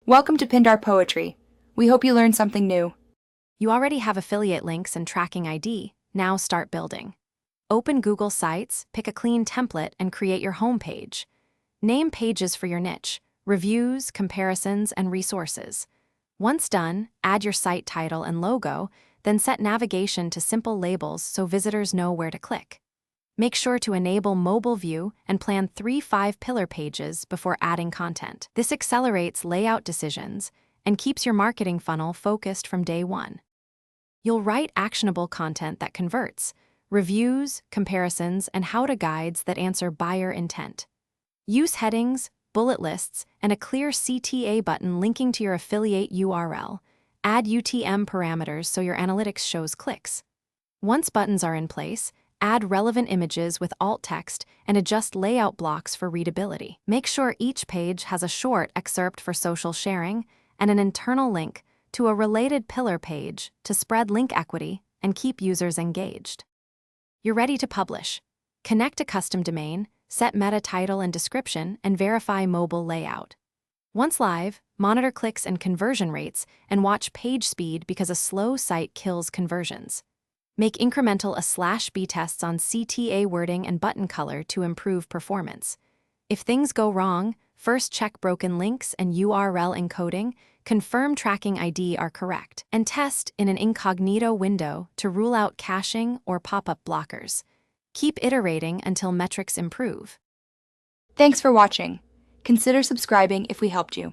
Welcome to Pindar Poetry. We hope you learned something new. You already have affiliate links and tracking ID. Now start building. Open Google Sites, pick a clean template, and create your homepage. Name pages for your niche, reviews, comparisons, and resources. Once done, add your site title and logo, then set navigation to simple labels so visitors know where to click. Make sure to enable mobile view and plan 3 5-pillar pages before adding content. This accelerates layout decisions and keeps your marketing funnel focused from day one. You'll write actionable content that converts, reviews, comparisons, and how-to guides that answer buyer intent. Use headings, bullet lists, and a clear CTA button linking to your affiliate URL. Add UTM parameters so your analytics shows clicks. Once buttons are in place, add relevant images with alt text and adjust layout blocks for readability. Make sure each page has a short excerpt for social sharing and an internal link to a related pillar page to spread link equity and keep users engaged. You're ready to publish. Connect a custom domain, set meta title and description, and verify mobile layout. Once live, monitor clicks and conversion rates and watch page speed because a slow site kills conversions. Make incremental A/B tests on CTA wording and button color to improve performance. If things go wrong, first check broken links and URL encoding, confirm tracking ID are correct, and test in an incognito window to rule out caching or pop-up blockers. Keep iterating until metrics improve. Thanks for watching. Consider subscribing if we helped you.